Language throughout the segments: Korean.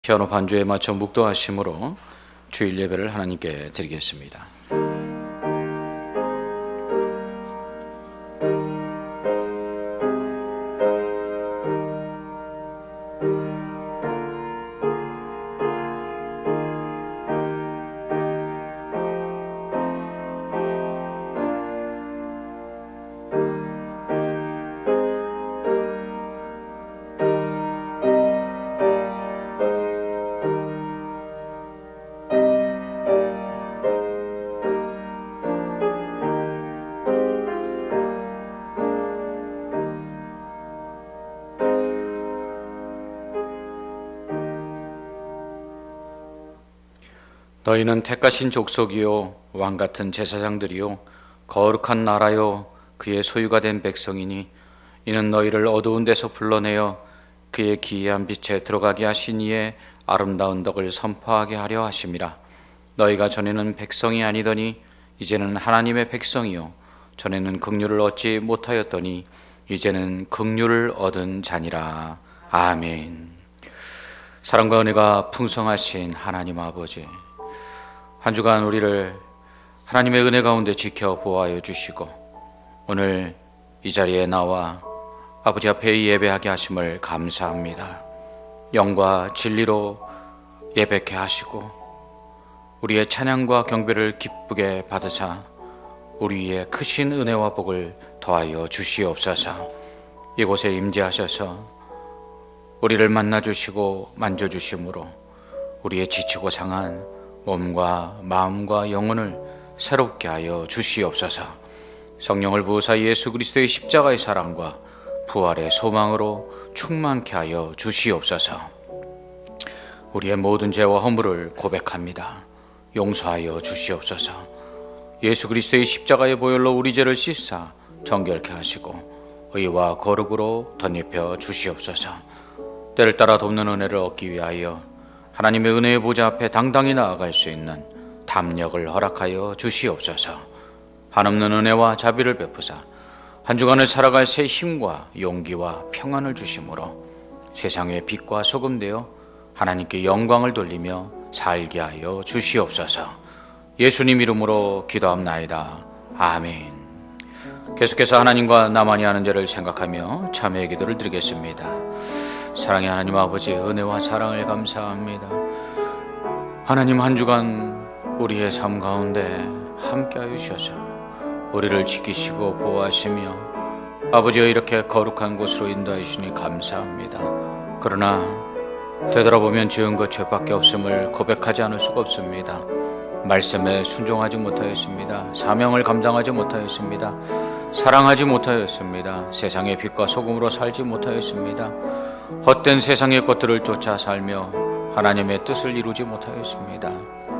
피아노 반주에 맞춰 묵도하심으로 주일 예배를 하나님께 드리겠습니다. 너희는 택하신 족속이요 왕같은 제사장들이요 거룩한 나라요 그의 소유가 된 백성이니 이는 너희를 어두운 데서 불러내어 그의 기이한 빛에 들어가게 하신 이의 아름다운 덕을 선포하게 하려 하심이라. 너희가 전에는 백성이 아니더니 이제는 하나님의 백성이요 전에는 긍휼을 얻지 못하였더니 이제는 긍휼을 얻은 자니라. 아멘. 사랑과 은혜가 풍성하신 하나님 아버지, 한 주간 우리를 하나님의 은혜 가운데 지켜 보호하여 주시고 오늘 이 자리에 나와 아버지 앞에 예배하게 하심을 감사합니다. 영과 진리로 예배케 하시고 우리의 찬양과 경배를 기쁘게 받으사 우리 위에 크신 은혜와 복을 더하여 주시옵소서. 이곳에 임재하셔서 우리를 만나주시고 만져주심으로 우리의 지치고 상한 몸과 마음과 영혼을 새롭게 하여 주시옵소서. 성령을 부으사 예수 그리스도의 십자가의 사랑과 부활의 소망으로 충만케 하여 주시옵소서. 우리의 모든 죄와 허물을 고백합니다. 용서하여 주시옵소서. 예수 그리스도의 십자가의 보혈로 우리 죄를 씻사 정결케 하시고 의와 거룩으로 덧입혀 주시옵소서. 때를 따라 돕는 은혜를 얻기 위하여 하나님의 은혜의 보좌 앞에 당당히 나아갈 수 있는 담력을 허락하여 주시옵소서. 한없는 은혜와 자비를 베푸사 한 주간을 살아갈 새 힘과 용기와 평안을 주심으로 세상의 빛과 소금 되어 하나님께 영광을 돌리며 살게 하여 주시옵소서. 예수님 이름으로 기도합나이다. 아멘. 계속해서 하나님과 나만이 하는 죄를 생각하며 참회의 기도를 드리겠습니다. 사랑의 하나님 아버지, 은혜와 사랑을 감사합니다. 하나님, 한 주간 우리의 삶 가운데 함께하여 주셔서 우리를 지키시고 보호하시며 아버지여 이렇게 거룩한 곳으로 인도하여 주시니 감사합니다. 그러나 되돌아보면 지은 것 죄밖에 없음을 고백하지 않을 수가 없습니다. 말씀에 순종하지 못하였습니다. 사명을 감당하지 못하였습니다. 사랑하지 못하였습니다. 세상의 빛과 소금으로 살지 못하였습니다. 헛된 세상의 것들을 쫓아 살며 하나님의 뜻을 이루지 못하였습니다.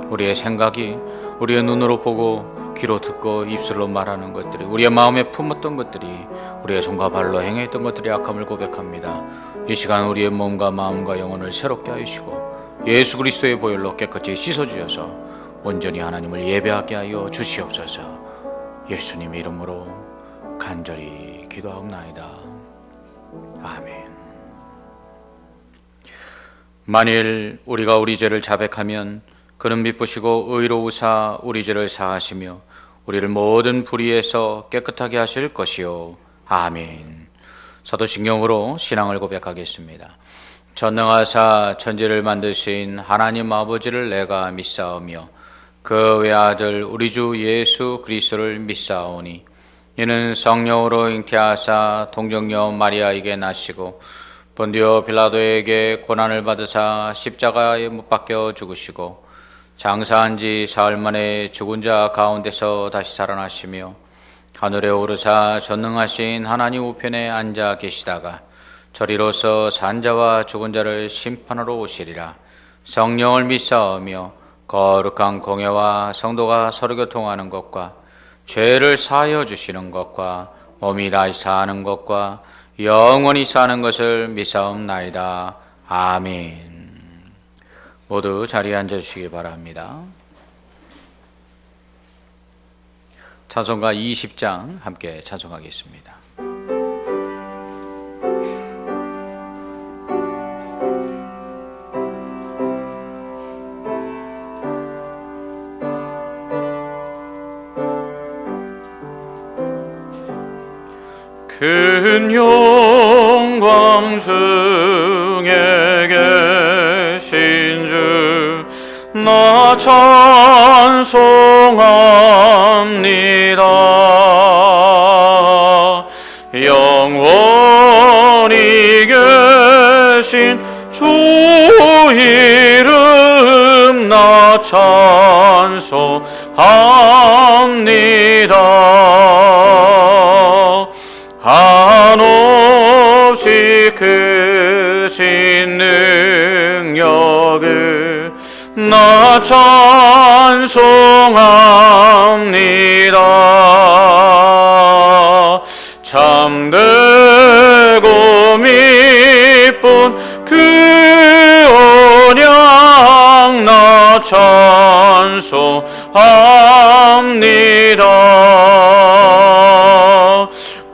우리의 생각이 우리의 눈으로 보고 귀로 듣고 입술로 말하는 것들이, 우리의 마음에 품었던 것들이, 우리의 손과 발로 행했던 것들이 악함을 고백합니다. 이 시간 우리의 몸과 마음과 영혼을 새롭게 하시고 예수 그리스도의 보혈로 깨끗이 씻어주셔서 온전히 하나님을 예배하게 하여 주시옵소서. 예수님 이름으로 간절히 기도하옵나이다. 아멘. 만일 우리가 우리 죄를 자백하면 그는 미쁘시고 의로우사 우리 죄를 사하시며 우리를 모든 불의에서 깨끗하게 하실 것이요. 아멘. 사도신경으로 신앙을 고백하겠습니다. 전능하사 천지를 만드신 하나님 아버지를 내가 믿사오며 그 외아들 우리 주 예수 그리스도를 믿사오니 이는 성령으로 잉태하사 동정녀 마리아에게 나시고 본디오 빌라도에게 고난을 받으사 십자가에 못 박혀 죽으시고 장사한 지 사흘 만에 죽은 자 가운데서 다시 살아나시며 하늘에 오르사 전능하신 하나님 우편에 앉아 계시다가 저리로서 산 자와 죽은 자를 심판하러 오시리라. 성령을 믿사오며 거룩한 공회와 성도가 서로 교통하는 것과 죄를 사하여 주시는 것과 몸이 다시 사는 것과 영원히 사는 것을 믿사옵나이다. 아멘. 모두 자리에 앉아주시기 바랍니다. 찬송가 20장 함께 찬송하겠습니다. 큰 영광 중에 계신 주 나 찬송합니다. 영원히 계신 주 이름 나 찬송합니다. 한없이 크신 능력을 나 찬송합니다. 참되고 미쁜 그 언약 나 찬송합니다.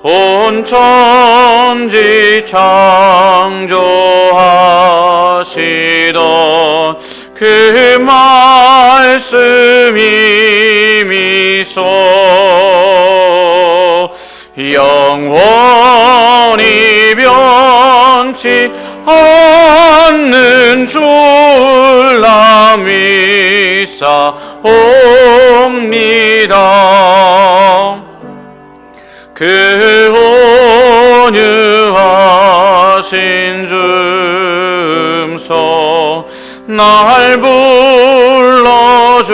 온 천지 창조하시던 그 말씀이 미소 영원히 변치 않는 줄 나 믿사옵니다. 그 온유하신 주음성 날 불러주시고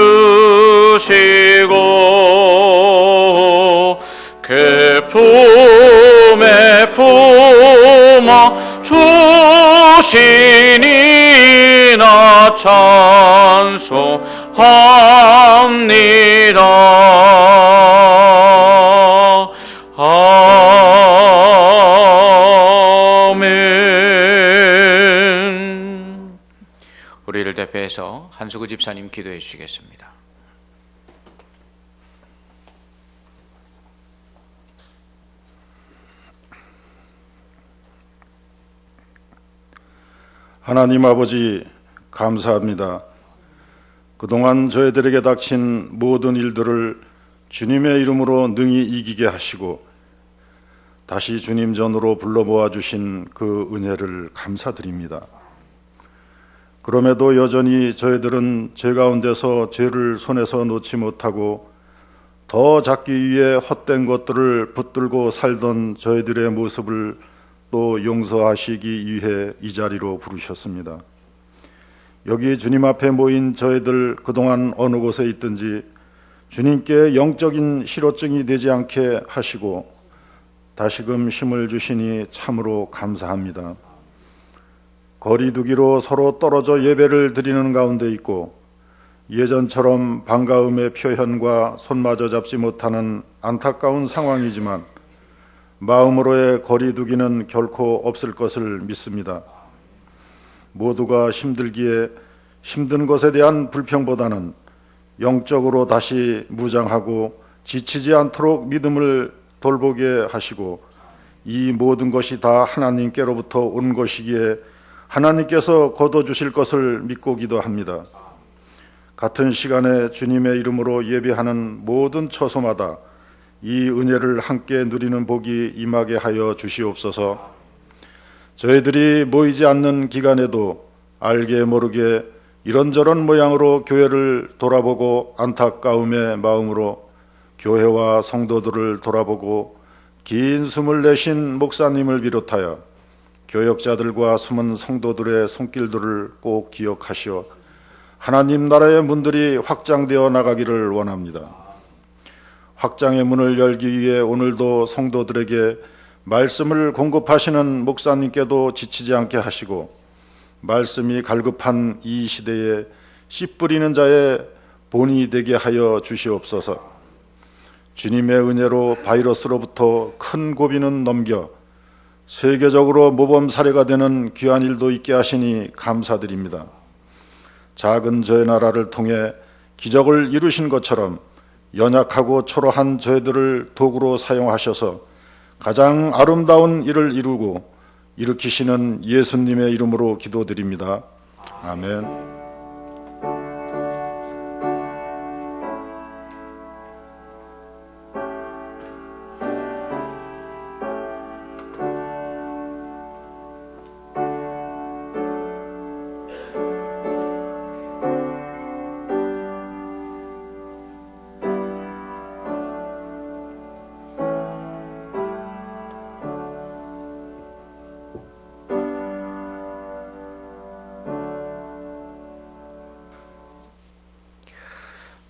그 품에 품어 주시니 나 찬송합니다. 아멘. 우리를 대표해서 한수구 집사님 기도해 주시겠습니다. 하나님 아버지 감사합니다. 그동안 저희들에게 닥친 모든 일들을 주님의 이름으로 능히 이기게 하시고 다시 주님 전으로 불러 모아 주신 그 은혜를 감사드립니다. 그럼에도 여전히 저희들은 죄 가운데서 죄를 손에서 놓지 못하고 더 잡기 위해 헛된 것들을 붙들고 살던 저희들의 모습을 또 용서하시기 위해 이 자리로 부르셨습니다. 여기 주님 앞에 모인 저희들 그동안 어느 곳에 있든지 주님께 영적인 실어증이 되지 않게 하시고 다시금 힘을 주시니 참으로 감사합니다. 거리두기로 서로 떨어져 예배를 드리는 가운데 있고 예전처럼 반가움의 표현과 손마저 잡지 못하는 안타까운 상황이지만 마음으로의 거리두기는 결코 없을 것을 믿습니다. 모두가 힘들기에 힘든 것에 대한 불평보다는 영적으로 다시 무장하고 지치지 않도록 믿음을 돌보게 하시고 이 모든 것이 다 하나님께로부터 온 것이기에 하나님께서 거둬주실 것을 믿고 기도합니다. 같은 시간에 주님의 이름으로 예배하는 모든 처소마다 이 은혜를 함께 누리는 복이 임하게 하여 주시옵소서. 저희들이 모이지 않는 기간에도 알게 모르게 이런저런 모양으로 교회를 돌아보고 안타까움의 마음으로 교회와 성도들을 돌아보고 긴 숨을 내쉰 목사님을 비롯하여 교역자들과 숨은 성도들의 손길들을 꼭 기억하시어 하나님 나라의 문들이 확장되어 나가기를 원합니다. 확장의 문을 열기 위해 오늘도 성도들에게 말씀을 공급하시는 목사님께도 지치지 않게 하시고 말씀이 갈급한 이 시대에 씨 뿌리는 자의 본이 되게 하여 주시옵소서. 주님의 은혜로 바이러스로부터 큰 고비는 넘겨 세계적으로 모범 사례가 되는 귀한 일도 있게 하시니 감사드립니다. 작은 저의 나라를 통해 기적을 이루신 것처럼 연약하고 초라한 저희들을 도구로 사용하셔서 가장 아름다운 일을 이루고 일으키시는 예수님의 이름으로 기도드립니다. 아멘.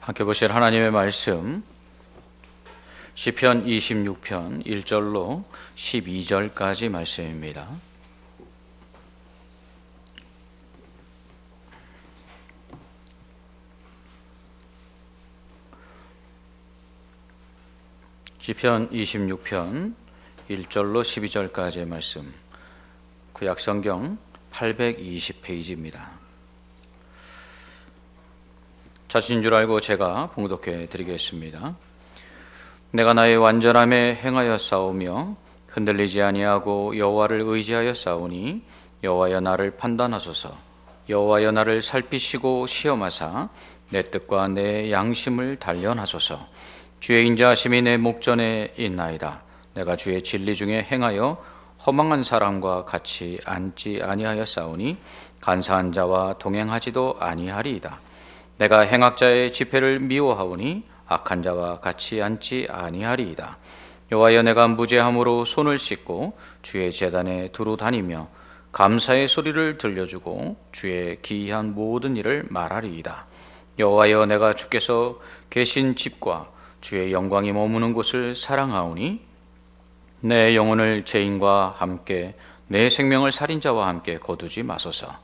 함께 보실 하나님의 말씀 시편 26편 1절로 12절까지 말씀입니다. 시편 26편 1절로 12절까지의 말씀, 구약성경 820페이지입니다. 자신인 줄 알고 제가 봉독해 드리겠습니다. 내가 나의 완전함에 행하여 싸우며 흔들리지 아니하고 여호와를 의지하여 싸우니 여호와여 나를 판단하소서. 여호와여 나를 살피시고 시험하사 내 뜻과 내 양심을 단련하소서. 주의 인자하심이 내 목전에 있나이다. 내가 주의 진리 중에 행하여 허망한 사람과 같이 앉지 아니하여 싸우니 간사한 자와 동행하지도 아니하리이다. 내가 행악자의 집회를 미워하오니 악한 자와 같이 앉지 아니하리이다. 여호와여 내가 무죄함으로 손을 씻고 주의 제단에 두루 다니며 감사의 소리를 들려주고 주의 기이한 모든 일을 말하리이다. 여호와여 내가 주께서 계신 집과 주의 영광이 머무는 곳을 사랑하오니 내 영혼을 죄인과 함께 내 생명을 살인자와 함께 거두지 마소서.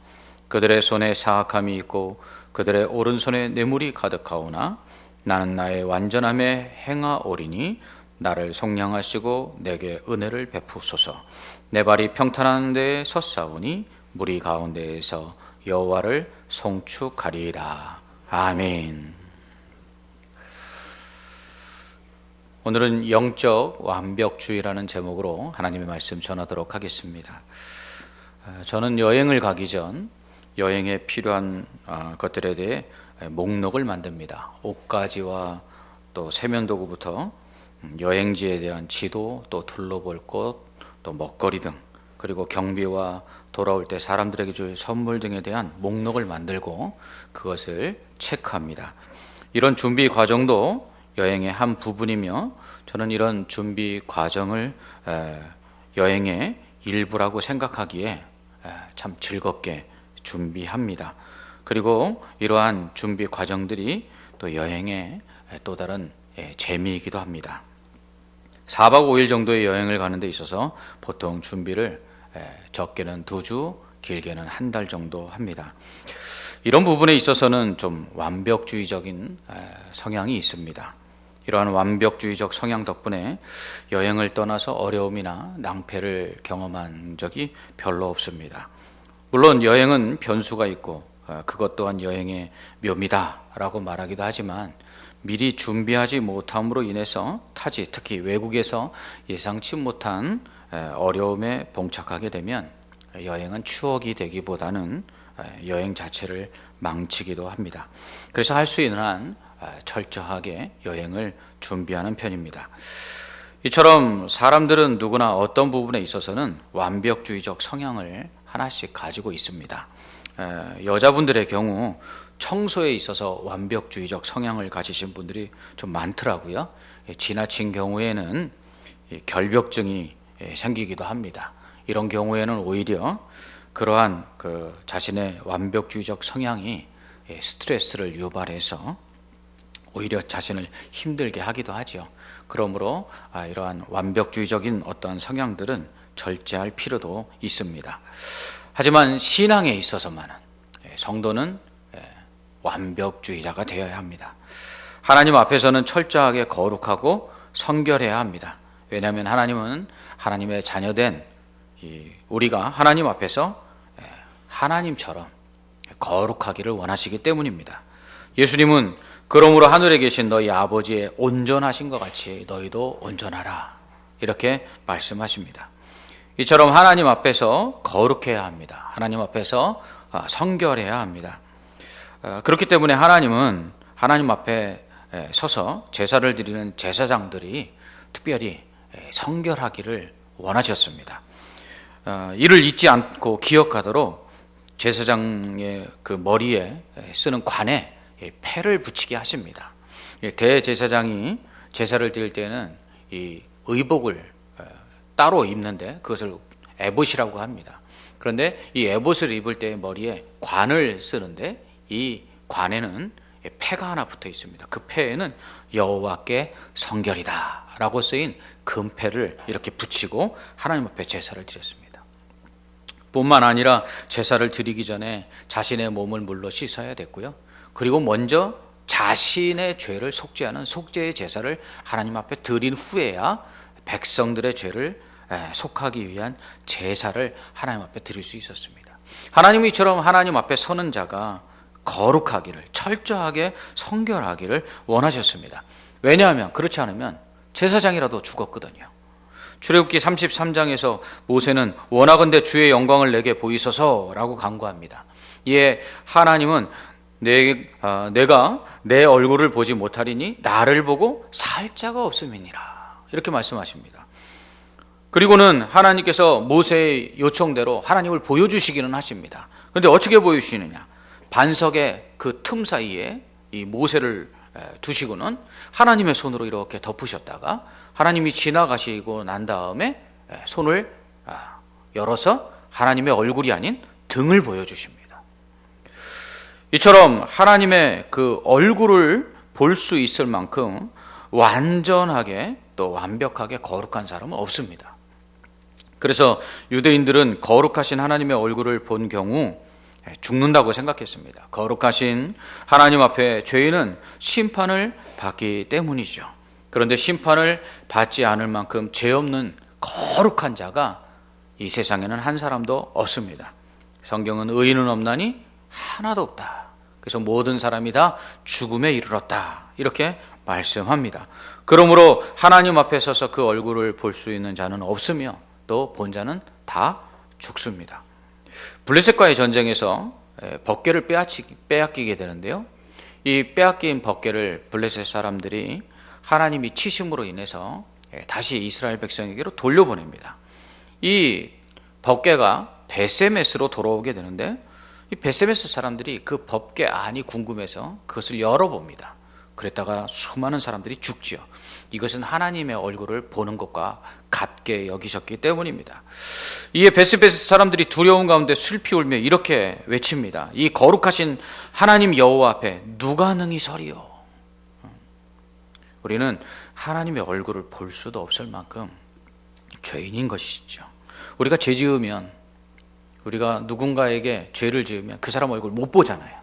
그들의 손에 사악함이 있고 그들의 오른손에 뇌물이 가득하오나 나는 나의 완전함에 행하오리니 나를 속량하시고 내게 은혜를 베푸소서. 내 발이 평탄한 데에 섰사오니 무리 가운데에서 여호와를 송축하리이다. 아멘. 오늘은 영적 완벽주의라는 제목으로 하나님의 말씀 전하도록 하겠습니다. 저는 여행을 가기 전 여행에 필요한 것들에 대해 목록을 만듭니다. 옷가지와 또 세면도구부터 여행지에 대한 지도, 또 둘러볼 곳, 또 먹거리 등, 그리고 경비와 돌아올 때 사람들에게 줄 선물 등에 대한 목록을 만들고 그것을 체크합니다. 이런 준비 과정도 여행의 한 부분이며 저는 이런 준비 과정을 여행의 일부라고 생각하기에 참 즐겁게 준비합니다. 그리고 이러한 준비 과정들이 또 여행의 또 다른 재미이기도 합니다. 4박 5일 정도의 여행을 가는 데 있어서 보통 준비를 적게는 2주, 길게는 1달 정도 합니다. 이런 부분에 있어서는 좀 완벽주의적인 성향이 있습니다. 이러한 완벽주의적 성향 덕분에 여행을 떠나서 어려움이나 낭패를 경험한 적이 별로 없습니다. 물론 여행은 변수가 있고 그것 또한 여행의 묘미다라고 말하기도 하지만 미리 준비하지 못함으로 인해서 타지, 특히 외국에서 예상치 못한 어려움에 봉착하게 되면 여행은 추억이 되기보다는 여행 자체를 망치기도 합니다. 그래서 할 수 있는 한 철저하게 여행을 준비하는 편입니다. 이처럼 사람들은 누구나 어떤 부분에 있어서는 완벽주의적 성향을 하나씩 가지고 있습니다. 여자분들의 경우 청소에 있어서 완벽주의적 성향을 가지신 분들이 좀 많더라고요. 지나친 경우에는 결벽증이 생기기도 합니다. 이런 경우에는 오히려 그러한 자신의 완벽주의적 성향이 스트레스를 유발해서 오히려 자신을 힘들게 하기도 하죠. 그러므로 이러한 완벽주의적인 어떠한 성향들은 절제할 필요도 있습니다. 하지만 신앙에 있어서만은 성도는 완벽주의자가 되어야 합니다. 하나님 앞에서는 철저하게 거룩하고 성결해야 합니다. 왜냐하면 하나님은 하나님의 자녀된 우리가 하나님 앞에서 하나님처럼 거룩하기를 원하시기 때문입니다. 예수님은 그러므로 하늘에 계신 너희 아버지의 온전하신 것 같이 너희도 온전하라 이렇게 말씀하십니다. 이처럼 하나님 앞에서 거룩해야 합니다. 하나님 앞에서 성결해야 합니다. 그렇기 때문에 하나님은 하나님 앞에 서서 제사를 드리는 제사장들이 특별히 성결하기를 원하셨습니다. 이를 잊지 않고 기억하도록 제사장의 그 머리에 쓰는 관에 패를 붙이게 하십니다. 대제사장이 제사를 드릴 때는 이 의복을 따로 입는데 그것을 에봇이라고 합니다. 그런데 이 에봇을 입을 때 머리에 관을 쓰는데 이 관에는 패가 하나 붙어 있습니다. 그 패에는 여호와께 성결이다 라고 쓰인 금패를 이렇게 붙이고 하나님 앞에 제사를 드렸습니다. 뿐만 아니라 제사를 드리기 전에 자신의 몸을 물로 씻어야 됐고요. 그리고 먼저 자신의 죄를 속죄하는 속죄의 제사를 하나님 앞에 드린 후에야 백성들의 죄를 속하기 위한 제사를 하나님 앞에 드릴 수 있었습니다. 하나님이 이처럼 하나님 앞에 서는 자가 거룩하기를, 철저하게 성결하기를 원하셨습니다. 왜냐하면 그렇지 않으면 제사장이라도 죽었거든요. 출애굽기 33장에서 모세는 원하건대 주의 영광을 내게 보이소서라고 간구합니다. 이에 하나님은 내가 내 얼굴을 보지 못하리니 나를 보고 살 자가 없음이니라 이렇게 말씀하십니다. 그리고는 하나님께서 모세의 요청대로 하나님을 보여주시기는 하십니다. 그런데 어떻게 보여주시느냐? 반석의 그 틈 사이에 이 모세를 두시고는 하나님의 손으로 이렇게 덮으셨다가 하나님이 지나가시고 난 다음에 손을 열어서 하나님의 얼굴이 아닌 등을 보여주십니다. 이처럼 하나님의 그 얼굴을 볼 수 있을 만큼 완전하게 또 완벽하게 거룩한 사람은 없습니다. 그래서 유대인들은 거룩하신 하나님의 얼굴을 본 경우 죽는다고 생각했습니다. 거룩하신 하나님 앞에 죄인은 심판을 받기 때문이죠. 그런데 심판을 받지 않을 만큼 죄 없는 거룩한 자가 이 세상에는 한 사람도 없습니다. 성경은 의인은 없나니 하나도 없다. 그래서 모든 사람이 다 죽음에 이르렀다. 이렇게 말씀합니다. 그러므로 하나님 앞에 서서 그 얼굴을 볼 수 있는 자는 없으며 또 본 자는 다 죽습니다. 블레셋과의 전쟁에서 벗개를 빼앗기게 되는데요. 이 빼앗긴 벗개를 블레셋 사람들이 하나님이 치심으로 인해서 다시 이스라엘 백성에게로 돌려보냅니다. 이 벗개가 베세메스로 돌아오게 되는데 이 베세메스 사람들이 그 벗개 안이 궁금해서 그것을 열어봅니다. 그랬다가 수많은 사람들이 죽지요. 이것은 하나님의 얼굴을 보는 것과 같게 여기셨기 때문입니다. 이에 베스베스 사람들이 두려운 가운데 슬피 울며 이렇게 외칩니다. 이 거룩하신 하나님 여호와 앞에 누가 능히 서리요? 우리는 하나님의 얼굴을 볼 수도 없을 만큼 죄인인 것이죠. 우리가 죄 지으면, 우리가 누군가에게 죄를 지으면 그 사람 얼굴 못 보잖아요.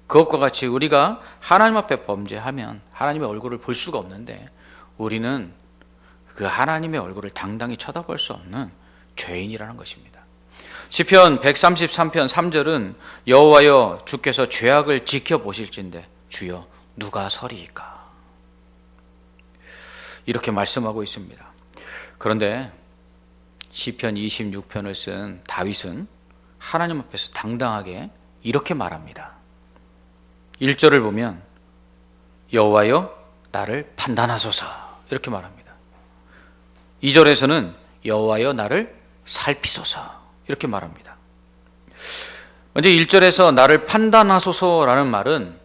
그것과 같이 우리가 하나님 앞에 범죄하면 하나님의 얼굴을 볼 수가 없는데 우리는 그 하나님의 얼굴을 당당히 쳐다볼 수 없는 죄인이라는 것입니다. 시편 133편 3절은 여호와여 주께서 죄악을 지켜보실진데 주여 누가 서리이까? 이렇게 말씀하고 있습니다. 그런데 시편 26편을 쓴 다윗은 하나님 앞에서 당당하게 이렇게 말합니다. 1절을 보면 여호와여 나를 판단하소서 이렇게 말합니다. 2절에서는 여호와여 나를 살피소서 이렇게 말합니다. 먼저 1절에서 나를 판단하소서라는 말은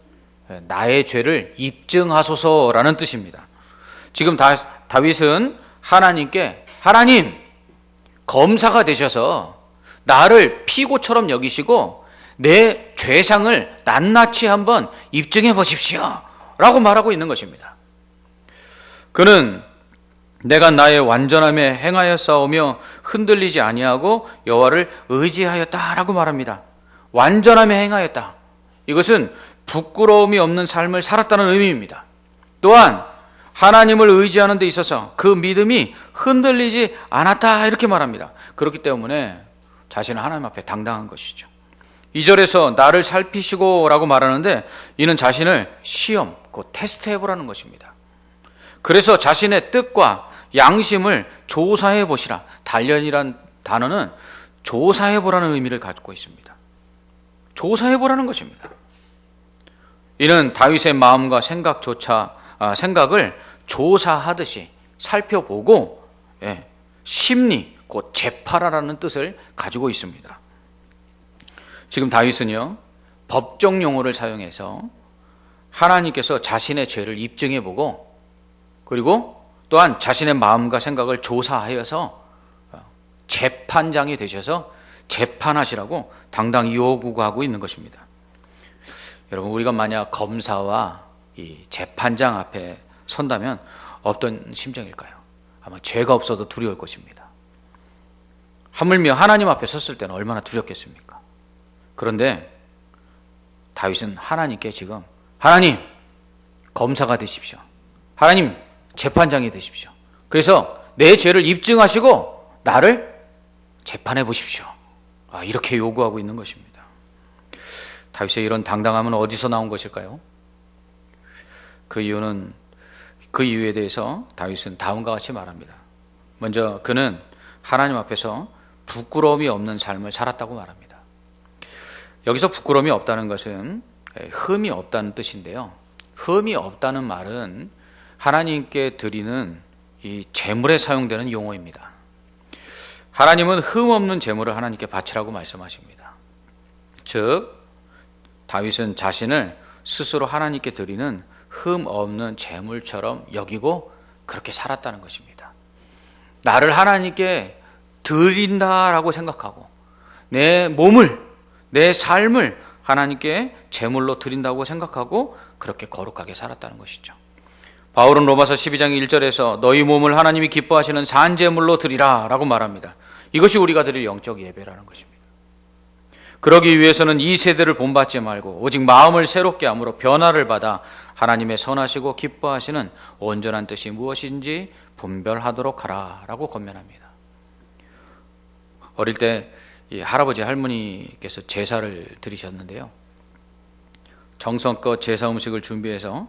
나의 죄를 입증하소서라는 뜻입니다. 지금 다윗은 하나님께 하나님 검사가 되셔서 나를 피고처럼 여기시고 내 죄상을 낱낱이 한번 입증해 보십시오 라고 말하고 있는 것입니다. 그는 내가 나의 완전함에 행하여 싸우며 흔들리지 아니하고 여호와를 의지하였다라고 말합니다. 완전함에 행하였다. 이것은 부끄러움이 없는 삶을 살았다는 의미입니다. 또한 하나님을 의지하는 데 있어서 그 믿음이 흔들리지 않았다 이렇게 말합니다. 그렇기 때문에 자신은 하나님 앞에 당당한 것이죠. 2절에서 나를 살피시고 라고 말하는데 이는 자신을 시험, 곧 테스트해 보라는 것입니다. 그래서 자신의 뜻과 양심을 조사해 보시라. 단련이란 단어는 조사해 보라는 의미를 갖고 있습니다. 조사해 보라는 것입니다. 이는 다윗의 마음과 생각을 조사하듯이 살펴보고 심리, 곧 재판하라는 뜻을 가지고 있습니다. 지금 다윗은요 법정 용어를 사용해서 하나님께서 자신의 죄를 입증해보고 그리고 또한 자신의 마음과 생각을 조사하여서 재판장이 되셔서 재판하시라고 당당히 요구하고 있는 것입니다. 여러분, 우리가 만약 검사와 이 재판장 앞에 선다면 어떤 심정일까요? 아마 죄가 없어도 두려울 것입니다. 하물며 하나님 앞에 섰을 때는 얼마나 두렵겠습니까? 그런데 다윗은 하나님께 지금, 하나님 검사가 되십시오. 하나님 재판장이 되십시오. 그래서 내 죄를 입증하시고 나를 재판해 보십시오. 이렇게 요구하고 있는 것입니다. 다윗의 이런 당당함은 어디서 나온 것일까요? 그 이유에 대해서 다윗은 다음과 같이 말합니다. 먼저 그는 하나님 앞에서 부끄러움이 없는 삶을 살았다고 말합니다. 여기서 부끄러움이 없다는 것은 흠이 없다는 뜻인데요. 흠이 없다는 말은 하나님께 드리는 이 제물에 사용되는 용어입니다. 하나님은 흠 없는 제물을 하나님께 바치라고 말씀하십니다. 즉 다윗은 자신을 스스로 하나님께 드리는 흠 없는 제물처럼 여기고 그렇게 살았다는 것입니다. 나를 하나님께 드린다라고 생각하고 내 몸을, 내 삶을 하나님께 제물로 드린다고 생각하고 그렇게 거룩하게 살았다는 것이죠. 바울은 로마서 12장 1절에서 너희 몸을 하나님이 기뻐하시는 산제물로 드리라 라고 말합니다. 이것이 우리가 드릴 영적 예배라는 것입니다. 그러기 위해서는 이 세대를 본받지 말고 오직 마음을 새롭게 함으로 변화를 받아 하나님의 선하시고 기뻐하시는 온전한 뜻이 무엇인지 분별하도록 하라 라고 권면합니다. 어릴 때 이 할아버지 할머니께서 제사를 드리셨는데요, 정성껏 제사 음식을 준비해서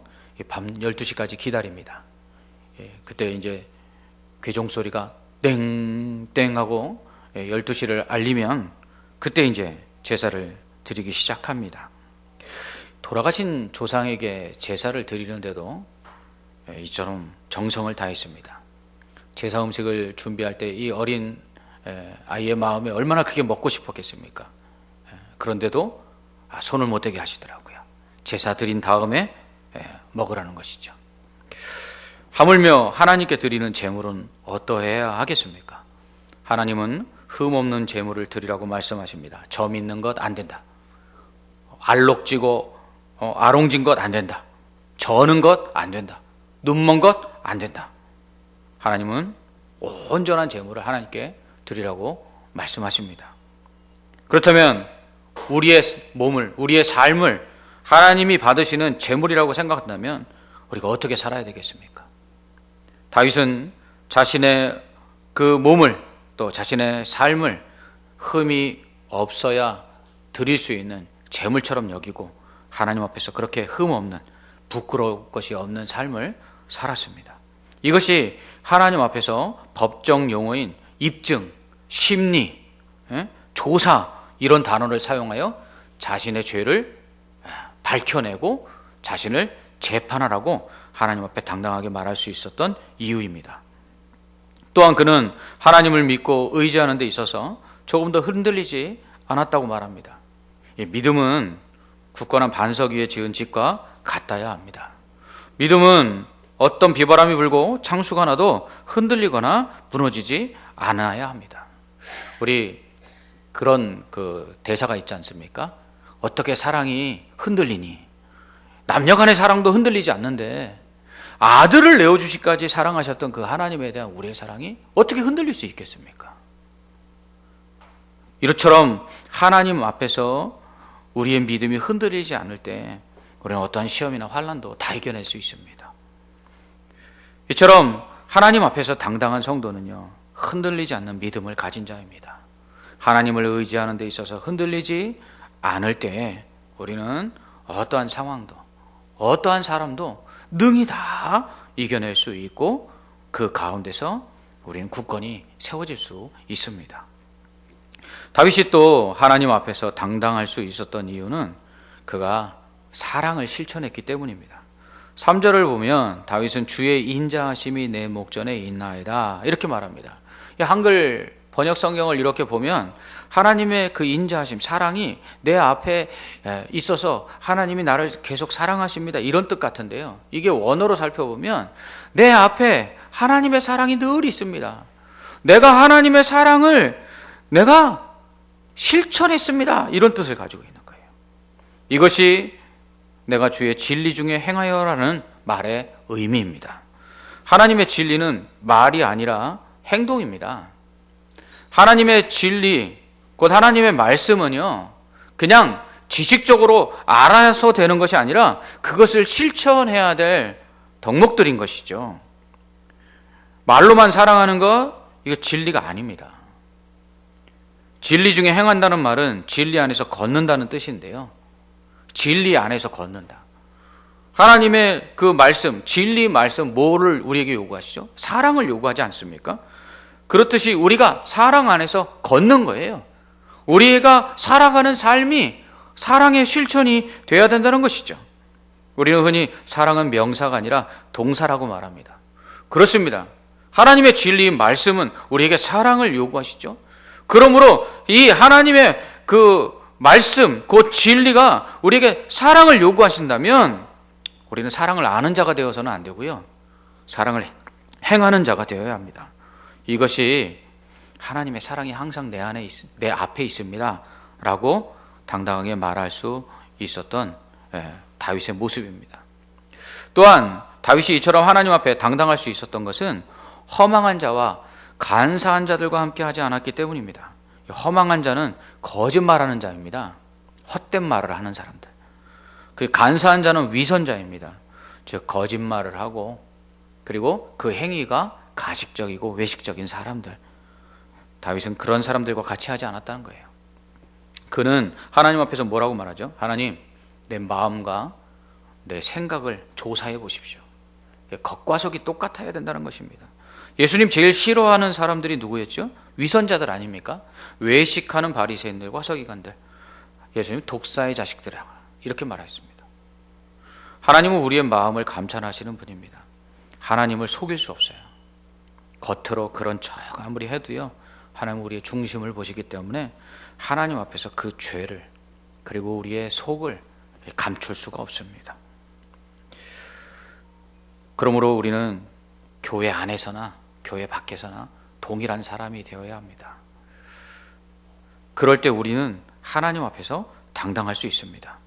밤 12시까지 기다립니다. 그때 이제 괴종 소리가 땡땡 하고 12시를 알리면 그때 이제 제사를 드리기 시작합니다. 돌아가신 조상에게 제사를 드리는데도 이처럼 정성을 다했습니다. 제사 음식을 준비할 때 이 어린 아이의 마음에 얼마나 그게 먹고 싶었겠습니까? 그런데도 손을 못 대게 하시더라고요. 제사 드린 다음에 먹으라는 것이죠. 하물며 하나님께 드리는 제물은 어떠해야 하겠습니까? 하나님은 흠 없는 제물을 드리라고 말씀하십니다. 점 있는 것 안 된다. 알록지고 아롱진 것 안 된다. 저는 것 안 된다. 눈먼 것 안 된다. 하나님은 온전한 제물을 하나님께 드리라고 말씀하십니다. 그렇다면 우리의 몸을, 우리의 삶을 하나님이 받으시는 제물이라고 생각한다면 우리가 어떻게 살아야 되겠습니까? 다윗은 자신의 그 몸을 또 자신의 삶을 흠이 없어야 드릴 수 있는 제물처럼 여기고 하나님 앞에서 그렇게 흠 없는, 부끄러울 것이 없는 삶을 살았습니다. 이것이 하나님 앞에서 법정 용어인 입증, 심리, 조사 이런 단어를 사용하여 자신의 죄를 밝혀내고 자신을 재판하라고 하나님 앞에 당당하게 말할 수 있었던 이유입니다. 또한 그는 하나님을 믿고 의지하는 데 있어서 조금 더 흔들리지 않았다고 말합니다. 믿음은 굳건한 반석 위에 지은 집과 같아야 합니다. 믿음은 어떤 비바람이 불고 창수가 나도 흔들리거나 무너지지 않아야 합니다. 우리 그런 그 대사가 있지 않습니까? 어떻게 사랑이 흔들리니? 남녀 간의 사랑도 흔들리지 않는데 아들을 내어주시기까지 사랑하셨던 그 하나님에 대한 우리의 사랑이 어떻게 흔들릴 수 있겠습니까? 이처럼 하나님 앞에서 우리의 믿음이 흔들리지 않을 때 우리는 어떠한 시험이나 환난도 다 이겨낼 수 있습니다. 이처럼 하나님 앞에서 당당한 성도는요, 흔들리지 않는 믿음을 가진 자입니다. 하나님을 의지하는 데 있어서 흔들리지 않을 때 우리는 어떠한 상황도 어떠한 사람도 능히 다 이겨낼 수 있고 그 가운데서 우리는 굳건히 세워질 수 있습니다. 다윗이 또 하나님 앞에서 당당할 수 있었던 이유는 그가 사랑을 실천했기 때문입니다. 3절을 보면 다윗은 주의 인자하심이 내 목전에 있나이다 이렇게 말합니다. 한글 번역 성경을 이렇게 보면 하나님의 그 인자하심, 사랑이 내 앞에 있어서 하나님이 나를 계속 사랑하십니다 이런 뜻 같은데요, 이게 원어로 살펴보면 내 앞에 하나님의 사랑이 늘 있습니다. 내가 하나님의 사랑을 내가 실천했습니다 이런 뜻을 가지고 있는 거예요. 이것이 내가 주의 진리 중에 행하여라는 말의 의미입니다. 하나님의 진리는 말이 아니라 행동입니다. 하나님의 진리, 곧 하나님의 말씀은요, 그냥 지식적으로 알아서 되는 것이 아니라 그것을 실천해야 될 덕목들인 것이죠. 말로만 사랑하는 것, 이거 진리가 아닙니다. 진리 중에 행한다는 말은 진리 안에서 걷는다는 뜻인데요. 진리 안에서 걷는다. 하나님의 그 말씀, 진리 말씀, 뭐를 우리에게 요구하시죠? 사랑을 요구하지 않습니까? 그렇듯이 우리가 사랑 안에서 걷는 거예요. 우리가 살아가는 삶이 사랑의 실천이 돼야 된다는 것이죠. 우리는 흔히 사랑은 명사가 아니라 동사라고 말합니다. 그렇습니다. 하나님의 진리 말씀은 우리에게 사랑을 요구하시죠. 그러므로 이 하나님의 그 말씀, 그 진리가 우리에게 사랑을 요구하신다면 우리는 사랑을 아는 자가 되어서는 안 되고요. 사랑을 행하는 자가 되어야 합니다. 이것이 하나님의 사랑이 항상 내 앞에 있습니다 라고 당당하게 말할 수 있었던 다윗의 모습입니다. 또한 다윗이 이처럼 하나님 앞에 당당할 수 있었던 것은 허망한 자와 간사한 자들과 함께 하지 않았기 때문입니다. 허망한 자는 거짓말하는 자입니다. 헛된 말을 하는 사람들. 그 간사한 자는 위선자입니다. 즉 거짓말을 하고 그리고 그 행위가 가식적이고 외식적인 사람들. 다윗은 그런 사람들과 같이 하지 않았다는 거예요. 그는 하나님 앞에서 뭐라고 말하죠? 하나님, 내 마음과 내 생각을 조사해 보십시오. 겉과 속이 똑같아야 된다는 것입니다. 예수님 제일 싫어하는 사람들이 누구였죠? 위선자들 아닙니까? 외식하는 바리새인들과 서기관들. 예수님 독사의 자식들아 이렇게 말하셨습니다. 하나님은 우리의 마음을 감찰하시는 분입니다. 하나님을 속일 수 없어요. 겉으로 그런 척 아무리 해도요, 하나님은 우리의 중심을 보시기 때문에 하나님 앞에서 그 죄를 그리고 우리의 속을 감출 수가 없습니다. 그러므로 우리는 교회 안에서나 교회 밖에서나 동일한 사람이 되어야 합니다. 그럴 때 우리는 하나님 앞에서 당당할 수 있습니다.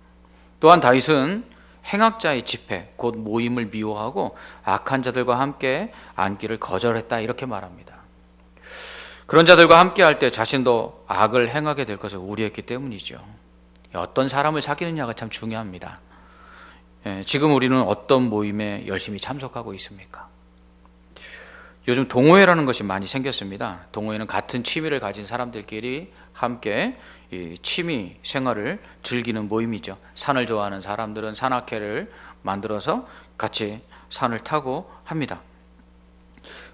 또한 다윗은 행악자의 집회, 곧 모임을 미워하고 악한 자들과 함께 앉기를 거절했다 이렇게 말합니다. 그런 자들과 함께 할 때 자신도 악을 행하게 될 것을 우려했기 때문이죠. 어떤 사람을 사귀느냐가 참 중요합니다. 지금 우리는 어떤 모임에 열심히 참석하고 있습니까? 요즘 동호회라는 것이 많이 생겼습니다. 동호회는 같은 취미를 가진 사람들끼리 함께 이 취미 생활을 즐기는 모임이죠. 산을 좋아하는 사람들은 산악회를 만들어서 같이 산을 타고 합니다.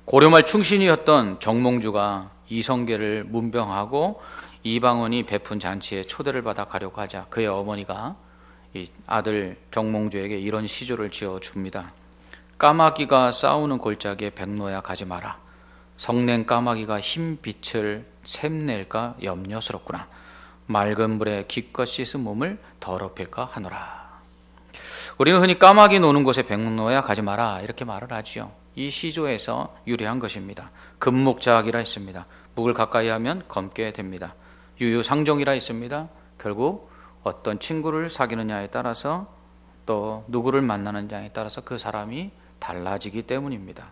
고려말 충신이었던 정몽주가 이성계를 문병하고 이방원이 베푼 잔치에 초대를 받아 가려고 하자 그의 어머니가 이 아들 정몽주에게 이런 시조를 지어줍니다. 까마귀가 싸우는 골짜기에 백로야 가지 마라. 성낸 까마귀가 흰 빛을 샘낼까 염려스럽구나. 맑은 물에 기껏 씻은 몸을 더럽힐까 하노라. 우리는 흔히 까마귀 노는 곳에 백로야 가지 마라 이렇게 말을 하지요. 이 시조에서 유래한 것입니다. 금목자학이라 했습니다. 묵을 가까이 하면 검게 됩니다. 유유상종이라 했습니다. 결국 어떤 친구를 사귀느냐에 따라서 또 누구를 만나느냐에 따라서 그 사람이 달라지기 때문입니다.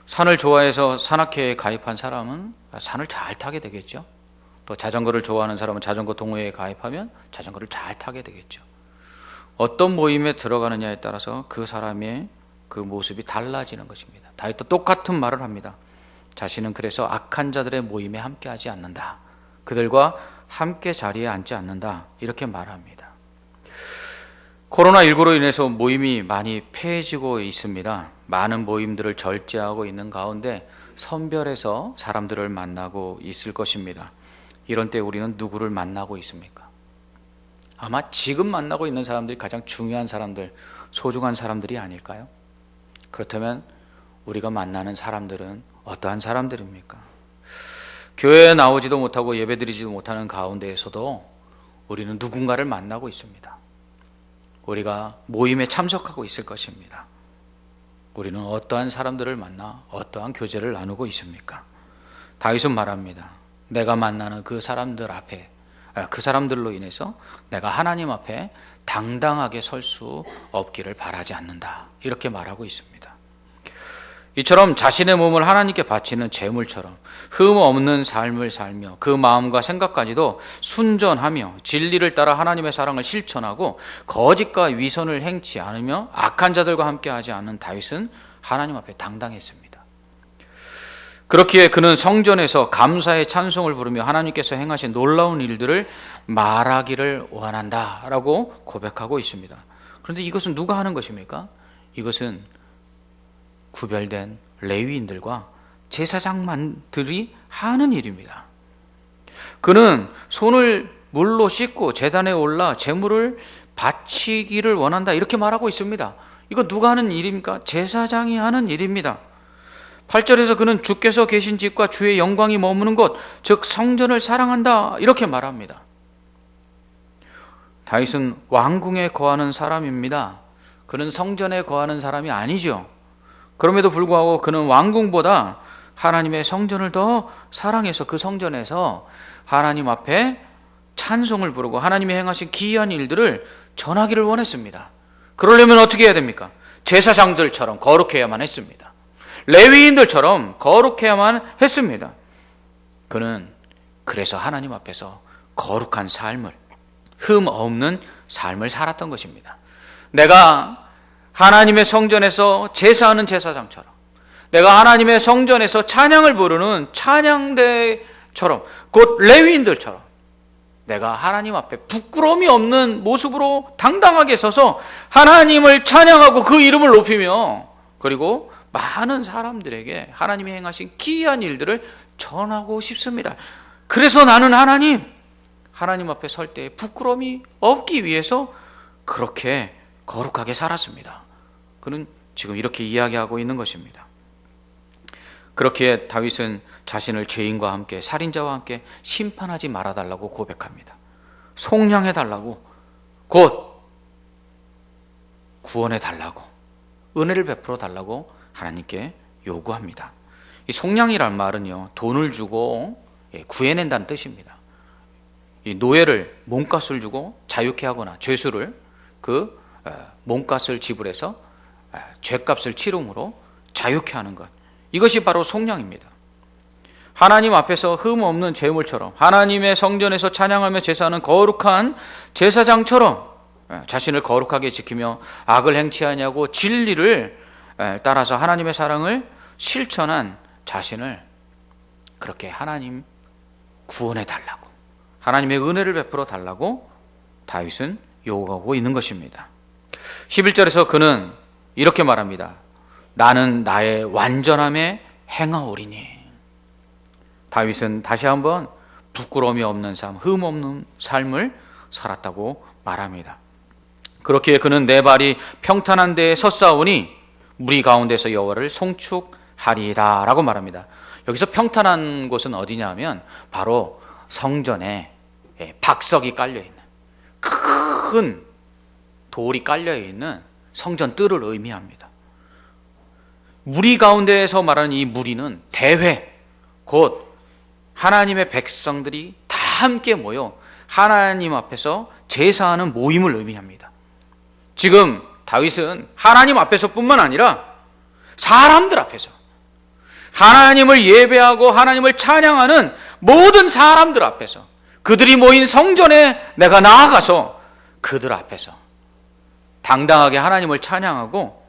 산을 좋아해서 산악회에 가입한 사람은 산을 잘 타게 되겠죠. 또 자전거를 좋아하는 사람은 자전거 동호회에 가입하면 자전거를 잘 타게 되겠죠. 어떤 모임에 들어가느냐에 따라서 그 사람의 그 모습이 달라지는 것입니다. 다윗도 똑같은 말을 합니다. 자신은 그래서 악한 자들의 모임에 함께하지 않는다. 그들과 함께 자리에 앉지 않는다. 이렇게 말합니다. 코로나19로 인해서 모임이 많이 폐해지고 있습니다. 많은 모임들을 절제하고 있는 가운데 선별해서 사람들을 만나고 있을 것입니다. 이런 때 우리는 누구를 만나고 있습니까? 아마 지금 만나고 있는 사람들이 가장 중요한 사람들, 소중한 사람들이 아닐까요? 그렇다면 우리가 만나는 사람들은 어떠한 사람들입니까? 교회에 나오지도 못하고 예배드리지도 못하는 가운데에서도 우리는 누군가를 만나고 있습니다. 우리가 모임에 참석하고 있을 것입니다. 우리는 어떠한 사람들을 만나 어떠한 교제를 나누고 있습니까? 다윗은 말합니다. 내가 만나는 그 사람들 앞에, 그 사람들로 인해서 내가 하나님 앞에 당당하게 설 수 없기를 바라지 않는다. 이렇게 말하고 있습니다. 이처럼 자신의 몸을 하나님께 바치는 제물처럼 흠 없는 삶을 살며 그 마음과 생각까지도 순전하며 진리를 따라 하나님의 사랑을 실천하고 거짓과 위선을 행치 않으며 악한 자들과 함께하지 않는 다윗은 하나님 앞에 당당했습니다. 그렇기에 그는 성전에서 감사의 찬송을 부르며 하나님께서 행하신 놀라운 일들을 말하기를 원한다라고 고백하고 있습니다. 그런데 이것은 누가 하는 것입니까? 이것은 구별된 레위인들과 제사장만들이 하는 일입니다. 그는 손을 물로 씻고 제단에 올라 제물을 바치기를 원한다 이렇게 말하고 있습니다. 이거 누가 하는 일입니까? 제사장이 하는 일입니다. 8절에서 그는 주께서 계신 집과 주의 영광이 머무는 곳, 즉 성전을 사랑한다 이렇게 말합니다. 다윗은 왕궁에 거하는 사람입니다. 그는 성전에 거하는 사람이 아니죠. 그럼에도 불구하고 그는 왕궁보다 하나님의 성전을 더 사랑해서 그 성전에서 하나님 앞에 찬송을 부르고 하나님이 행하신 기이한 일들을 전하기를 원했습니다. 그러려면 어떻게 해야 됩니까? 제사장들처럼 거룩해야만 했습니다. 레위인들처럼 거룩해야만 했습니다. 그는 그래서 하나님 앞에서 거룩한 삶을, 흠 없는 삶을 살았던 것입니다. 내가 하나님의 성전에서 제사하는 제사장처럼, 내가 하나님의 성전에서 찬양을 부르는 찬양대처럼, 곧 레위인들처럼 내가 하나님 앞에 부끄러움이 없는 모습으로 당당하게 서서 하나님을 찬양하고 그 이름을 높이며, 그리고 많은 사람들에게 하나님이 행하신 기이한 일들을 전하고 싶습니다. 그래서 나는 하나님 앞에 설 때 부끄러움이 없기 위해서 그렇게 거룩하게 살았습니다. 그는 지금 이렇게 이야기하고 있는 것입니다. 그렇기에 다윗은 자신을 죄인과 함께 살인자와 함께 심판하지 말아달라고 고백합니다. 속량해달라고, 곧 구원해달라고, 은혜를 베풀어 달라고 하나님께 요구합니다. 이 속량이란 말은요, 돈을 주고 구해낸다는 뜻입니다. 이 노예를 몸값을 주고 자유케 하거나 죄수를 그 몸값을 지불해서 죄값을 치름으로 자유케 하는 것, 이것이 바로 속량입니다. 하나님 앞에서 흠 없는 제물처럼 하나님의 성전에서 찬양하며 제사하는 거룩한 제사장처럼 자신을 거룩하게 지키며 악을 행치 아니하고 진리를 따라서 하나님의 사랑을 실천한 자신을 그렇게 하나님 구원해 달라고, 하나님의 은혜를 베풀어 달라고 다윗은 요구하고 있는 것입니다. 11절에서 그는 이렇게 말합니다. 나는 나의 완전함에 행하오리니. 다윗은 다시 한번 부끄러움이 없는 삶, 흠 없는 삶을 살았다고 말합니다. 그렇기에 그는 내 발이 평탄한 데에 섰사오니 무리 가운데서 여호와를 송축하리이다 라고 말합니다. 여기서 평탄한 곳은 어디냐 하면 바로 성전에 박석이 깔려있는, 큰 돌이 깔려있는 성전 뜰을 의미합니다. 무리 가운데에서 말하는 이 무리는 대회, 곧 하나님의 백성들이 다 함께 모여 하나님 앞에서 제사하는 모임을 의미합니다. 지금 다윗은 하나님 앞에서뿐만 아니라 사람들 앞에서 하나님을 예배하고 하나님을 찬양하는 모든 사람들 앞에서, 그들이 모인 성전에 내가 나아가서 그들 앞에서 당당하게 하나님을 찬양하고,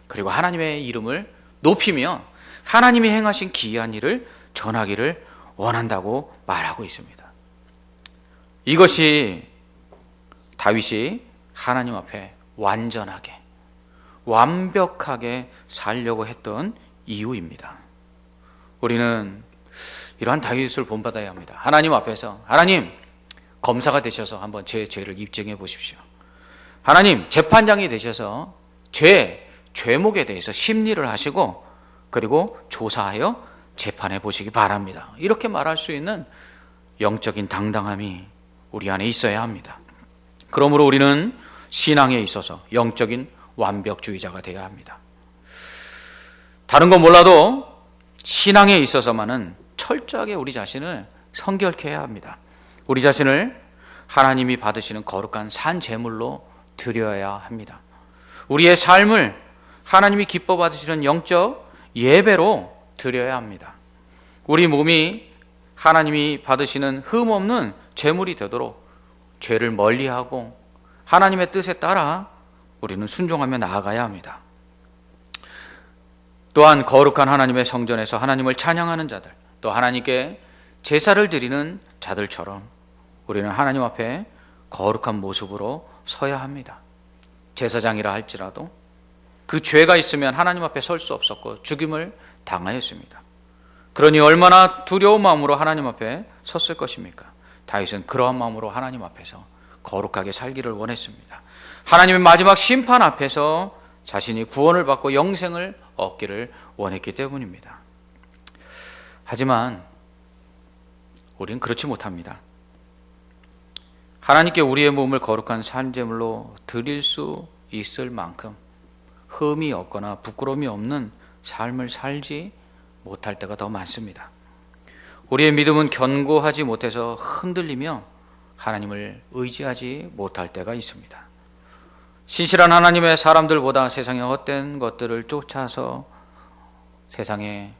그리고 하나님의 이름을 높이며 하나님이 행하신 기이한 일을 전하기를 원한다고 말하고 있습니다. 이것이 다윗이 하나님 앞에 완전하게, 완벽하게 살려고 했던 이유입니다. 우리는 이러한 다윗을 본받아야 합니다. 하나님 앞에서, 하나님 검사가 되셔서 한번 제 죄를 입증해 보십시오. 하나님 재판장이 되셔서 죄목에 대해서 심리를 하시고 그리고 조사하여 재판해 보시기 바랍니다. 이렇게 말할 수 있는 영적인 당당함이 우리 안에 있어야 합니다. 그러므로 우리는 신앙에 있어서 영적인 완벽주의자가 되어야 합니다. 다른 건 몰라도 신앙에 있어서만은 철저하게 우리 자신을 성결케 해야 합니다. 우리 자신을 하나님이 받으시는 거룩한 산 제물로 드려야 합니다. 우리의 삶을 하나님이 기뻐 받으시는 영적 예배로 드려야 합니다. 우리 몸이 하나님이 받으시는 흠없는 제물이 되도록 죄를 멀리하고 하나님의 뜻에 따라 우리는 순종하며 나아가야 합니다. 또한 거룩한 하나님의 성전에서 하나님을 찬양하는 자들, 또 하나님께 제사를 드리는 자들처럼 우리는 하나님 앞에 거룩한 모습으로 서야 합니다. 제사장이라 할지라도 그 죄가 있으면 하나님 앞에 설 수 없었고 죽임을 당하였습니다. 그러니 얼마나 두려운 마음으로 하나님 앞에 섰을 것입니까? 다윗은 그러한 마음으로 하나님 앞에서 거룩하게 살기를 원했습니다. 하나님의 마지막 심판 앞에서 자신이 구원을 받고 영생을 얻기를 원했기 때문입니다. 하지만 우리는 그렇지 못합니다. 하나님께 우리의 몸을 거룩한 산제물로 드릴 수 있을 만큼 흠이 없거나 부끄러움이 없는 삶을 살지 못할 때가 더 많습니다. 우리의 믿음은 견고하지 못해서 흔들리며 하나님을 의지하지 못할 때가 있습니다. 신실한 하나님의 사람들보다 세상의 헛된 것들을 쫓아서 세상의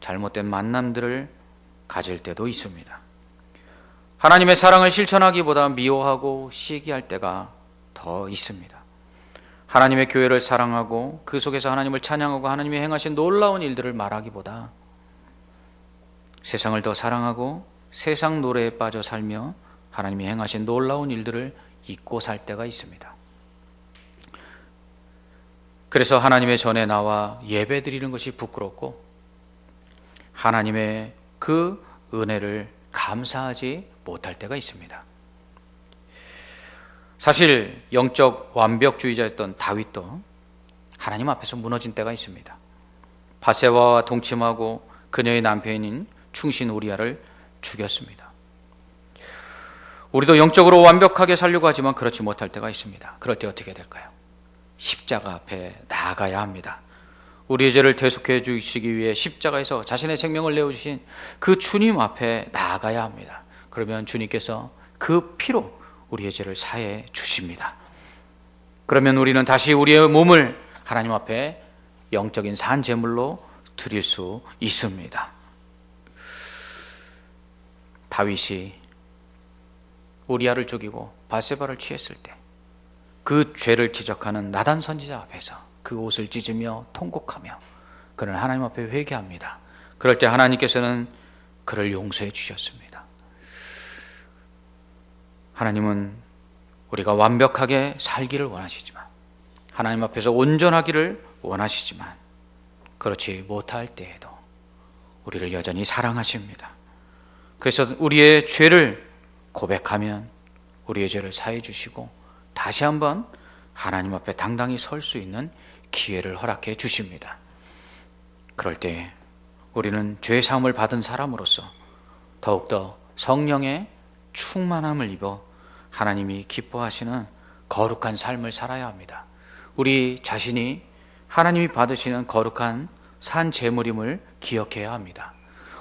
잘못된 만남들을 가질 때도 있습니다. 하나님의 사랑을 실천하기보다 미워하고 시기할 때가 더 있습니다. 하나님의 교회를 사랑하고 그 속에서 하나님을 찬양하고 하나님이 행하신 놀라운 일들을 말하기보다 세상을 더 사랑하고 세상 노래에 빠져 살며 하나님이 행하신 놀라운 일들을 잊고 살 때가 있습니다. 그래서 하나님의 전에 나와 예배 드리는 것이 부끄럽고 하나님의 그 은혜를 감사하지 못할 때가 있습니다. 사실 영적 완벽주의자였던 다윗도 하나님 앞에서 무너진 때가 있습니다. 바세바와 동침하고 그녀의 남편인 충신 우리아를 죽였습니다. 우리도 영적으로 완벽하게 살려고 하지만 그렇지 못할 때가 있습니다. 그럴 때 어떻게 될까요? 십자가 앞에 나아가야 합니다. 우리의 죄를 대속해 주시기 위해 십자가에서 자신의 생명을 내어주신 그 주님 앞에 나아가야 합니다. 그러면 주님께서 그 피로 우리의 죄를 사해 주십니다. 그러면 우리는 다시 우리의 몸을 하나님 앞에 영적인 산제물로 드릴 수 있습니다. 다윗이 우리아를 죽이고 바세바를 취했을 때 그 죄를 지적하는 나단 선지자 앞에서 그 옷을 찢으며 통곡하며 그는 하나님 앞에 회개합니다. 그럴 때 하나님께서는 그를 용서해 주셨습니다. 하나님은 우리가 완벽하게 살기를 원하시지만 하나님 앞에서 온전하기를 원하시지만 그렇지 못할 때에도 우리를 여전히 사랑하십니다. 그래서 우리의 죄를 고백하면 우리의 죄를 사해 주시고 다시 한번 하나님 앞에 당당히 설 수 있는 기회를 허락해 주십니다. 그럴 때 우리는 죄 사함을 받은 사람으로서 더욱더 성령의 충만함을 입어 하나님이 기뻐하시는 거룩한 삶을 살아야 합니다. 우리 자신이 하나님이 받으시는 거룩한 산 제물임을 기억해야 합니다.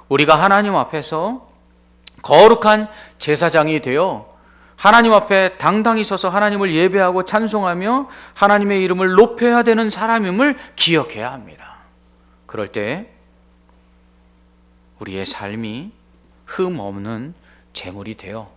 우리가 하나님 앞에서 거룩한 제사장이 되어 하나님 앞에 당당히 서서 하나님을 예배하고 찬송하며 하나님의 이름을 높여야 되는 사람임을 기억해야 합니다. 그럴 때 우리의 삶이 흠 없는 제물이 되어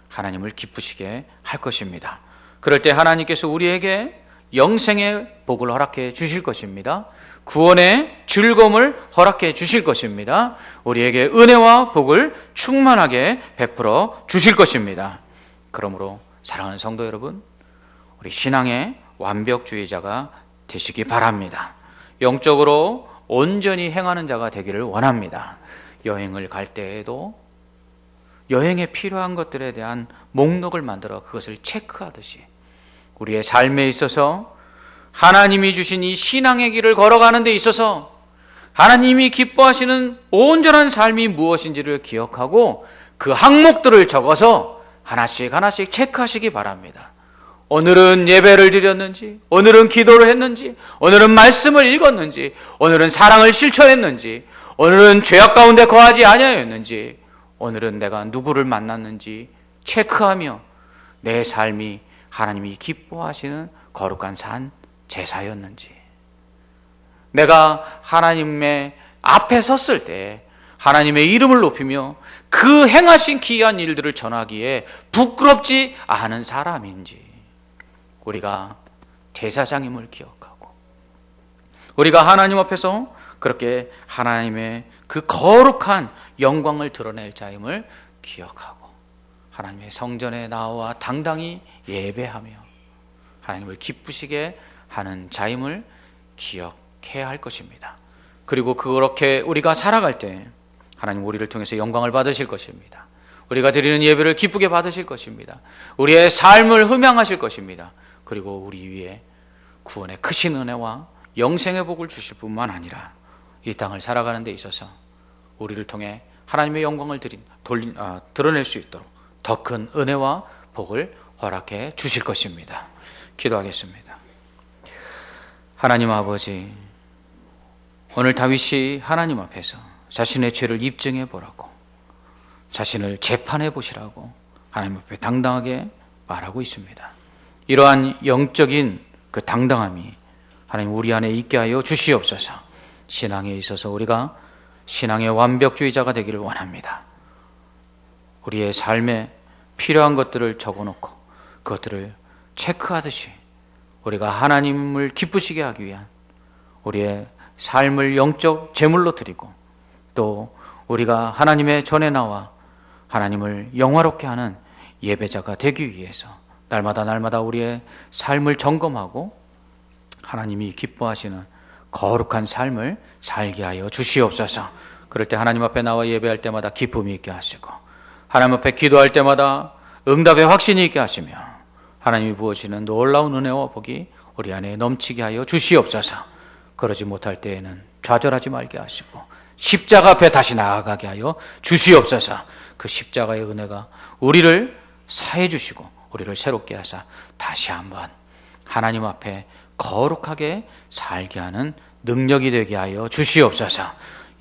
하나님을 기쁘시게 할 것입니다. 그럴 때 하나님께서 우리에게 영생의 복을 허락해 주실 것입니다. 구원의 즐거움을 허락해 주실 것입니다. 우리에게 은혜와 복을 충만하게 베풀어 주실 것입니다. 그러므로 사랑하는 성도 여러분, 우리 신앙의 완벽주의자가 되시기 바랍니다. 영적으로 온전히 행하는 자가 되기를 원합니다. 여행을 갈 때에도 여행에 필요한 것들에 대한 목록을 만들어 그것을 체크하듯이 우리의 삶에 있어서 하나님이 주신 이 신앙의 길을 걸어가는 데 있어서 하나님이 기뻐하시는 온전한 삶이 무엇인지를 기억하고 그 항목들을 적어서 하나씩 하나씩 체크하시기 바랍니다. 오늘은 예배를 드렸는지, 오늘은 기도를 했는지, 오늘은 말씀을 읽었는지, 오늘은 사랑을 실천했는지, 오늘은 죄악 가운데 거하지 아니하였는지, 오늘은 내가 누구를 만났는지 체크하며 내 삶이 하나님이 기뻐하시는 거룩한 산 제사였는지, 내가 하나님의 앞에 섰을 때 하나님의 이름을 높이며 그 행하신 기이한 일들을 전하기에 부끄럽지 않은 사람인지, 우리가 제사장임을 기억하고 우리가 하나님 앞에서 그렇게 하나님의 그 거룩한 영광을 드러낼 자임을 기억하고 하나님의 성전에 나와 당당히 예배하며 하나님을 기쁘시게 하는 자임을 기억해야 할 것입니다. 그리고 그렇게 우리가 살아갈 때 하나님 우리를 통해서 영광을 받으실 것입니다. 우리가 드리는 예배를 기쁘게 받으실 것입니다. 우리의 삶을 흠양하실 것입니다. 그리고 우리 위에 구원의 크신 은혜와 영생의 복을 주실 뿐만 아니라 이 땅을 살아가는 데 있어서 우리를 통해 하나님의 영광을 드러낼 수 있도록 더 큰 은혜와 복을 허락해 주실 것입니다. 기도하겠습니다. 하나님 아버지, 오늘 다윗이 하나님 앞에서 자신의 죄를 입증해 보라고, 자신을 재판해 보시라고 하나님 앞에 당당하게 말하고 있습니다. 이러한 영적인 그 당당함이 하나님 우리 안에 있게 하여 주시옵소서. 신앙에 있어서 우리가 신앙의 완벽주의자가 되기를 원합니다. 우리의 삶에 필요한 것들을 적어놓고 그것들을 체크하듯이 우리가 하나님을 기쁘시게 하기 위한 우리의 삶을 영적 제물로 드리고, 또 우리가 하나님의 전에 나와 하나님을 영화롭게 하는 예배자가 되기 위해서 날마다 우리의 삶을 점검하고 하나님이 기뻐하시는 거룩한 삶을 살게 하여 주시옵소서. 그럴 때 하나님 앞에 나와 예배할 때마다 기쁨이 있게 하시고, 하나님 앞에 기도할 때마다 응답의 확신이 있게 하시며, 하나님이 부어주시는 놀라운 은혜와 복이 우리 안에 넘치게 하여 주시옵소서. 그러지 못할 때에는 좌절하지 말게 하시고 십자가 앞에 다시 나아가게 하여 주시옵소서. 그 십자가의 은혜가 우리를 사해 주시고 우리를 새롭게 하사 다시 한번 하나님 앞에 거룩하게 살게 하는 능력이 되게 하여 주시옵소서.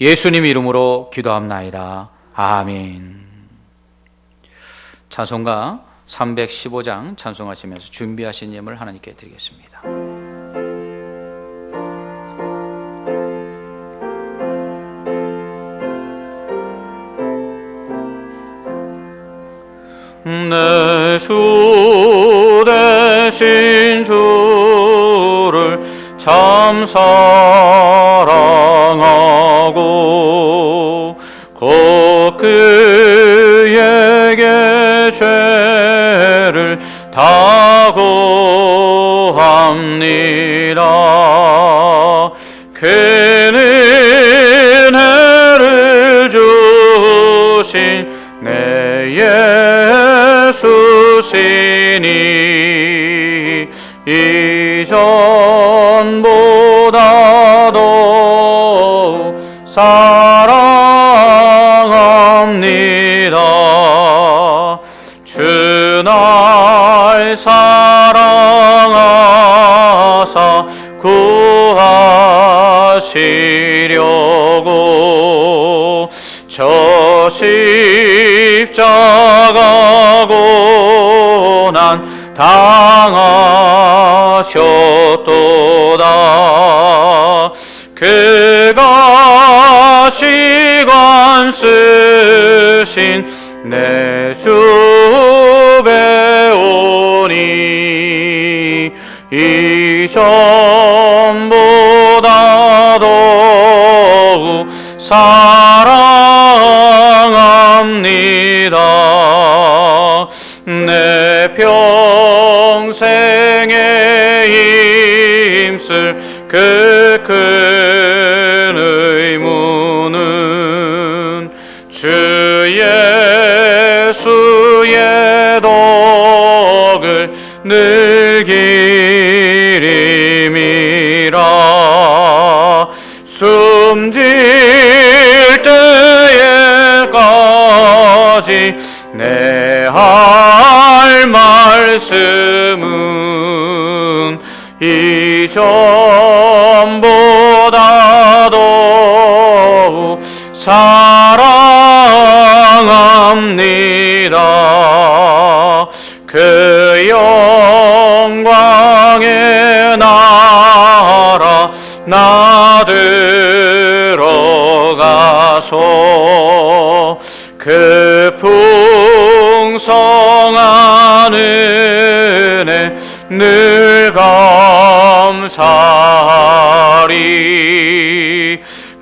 예수님 이름으로 기도합나이다. 아멘. 찬송가 315장 찬송하시면서 준비하신 예물 하나님께 드리겠습니다. 내 주 되신 주를 참 사랑하고 곧 그에게 죄를 다 고합니다. 그는 해를 주신 내 예수시니 이전보다도 사랑합니다. 주 날 사랑하사 구하시려고 저 십자가 고난 당하셨도다. 그가 시관 쓰신 내 주 배우니 이전보다도 사랑합니다. 내 평생에 힘쓸 그 큰 의무는 주 예수의 덕을 늘 기림이라. 숨질 때에까지 내 할 말씀은 이전보다도 사랑합니다. 그 하소서. 그 풍성한 은혜 늘 감사하리.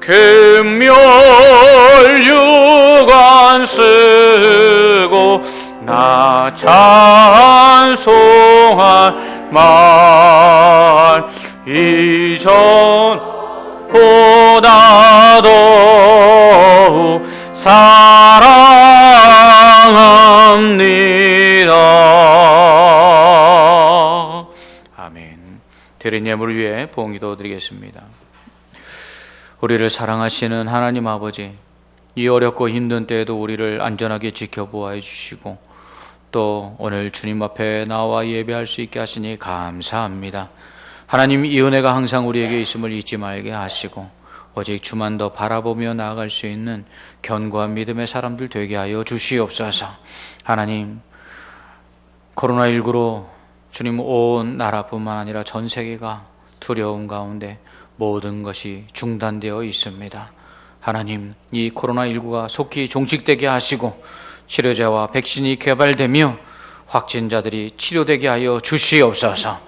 금멸유관 쓰고 나 찬송할 말 이전보다 더욱 사랑합니다. 아멘. 드린 예물을 위해 봉기도 드리겠습니다. 우리를 사랑하시는 하나님 아버지, 이 어렵고 힘든 때에도 우리를 안전하게 지켜보아 주시고 또 오늘 주님 앞에 나와 예배할 수 있게 하시니 감사합니다. 하나님, 이 은혜가 항상 우리에게 있음을 잊지 말게 하시고 오직 주만 더 바라보며 나아갈 수 있는 견고한 믿음의 사람들 되게 하여 주시옵소서. 하나님, 코로나19로 주님 온 나라뿐만 아니라 전 세계가 두려움 가운데 모든 것이 중단되어 있습니다. 하나님, 이 코로나19가 속히 종식되게 하시고 치료제와 백신이 개발되며 확진자들이 치료되게 하여 주시옵소서.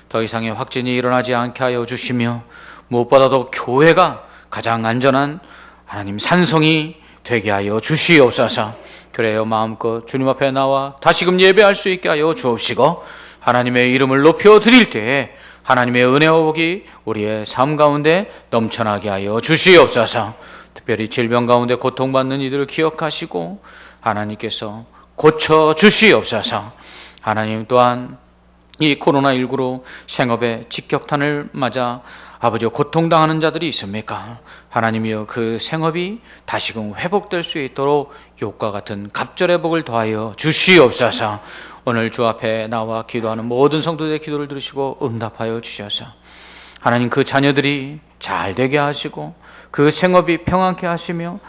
더 이상의 확진이 일어나지 않게 하여 주시며 무엇보다도 교회가 가장 안전한 하나님 산성이 되게 하여 주시옵소서. 그래요, 마음껏 주님 앞에 나와 다시금 예배할 수 있게 하여 주옵시고 하나님의 이름을 높여 드릴 때에 하나님의 은혜와 복이 우리의 삶 가운데 넘쳐나게 하여 주시옵소서. 특별히 질병 가운데 고통받는 이들을 기억하시고 하나님께서 고쳐 주시옵소서. 하나님 또한 이 코로나19로 생업에 직격탄을 맞아 아버지 고통당하는 자들이 있습니까? 하나님이여, 그 생업이 다시금 회복될 수 있도록 욕과 같은 갑절의 복을 더하여 주시옵소서. 오늘 주 앞에 나와 기도하는 모든 성도들의 기도를 들으시고 응답하여 주셔서 하나님, 그 자녀들이 잘 되게 하시고 그 생업이 평안케 하시며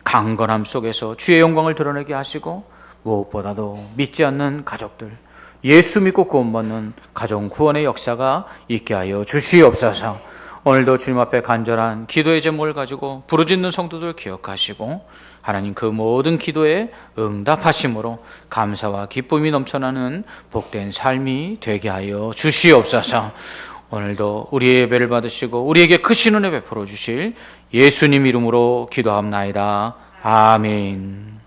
강건함 속에서 주의 영광을 드러내게 하시고 무엇보다도 믿지 않는 가족들, 예수 믿고 구원받는 가정 구원의 역사가 있게 하여 주시옵소서. 오늘도 주님 앞에 간절한 기도의 제목을 가지고 부르짖는 성도들 기억하시고 하나님, 그 모든 기도에 응답하심으로 감사와 기쁨이 넘쳐나는 복된 삶이 되게 하여 주시옵소서. 오늘도 우리의 예배를 받으시고 우리에게 크신 은혜 베풀어 주실 예수님 이름으로 기도합나이다. 아멘.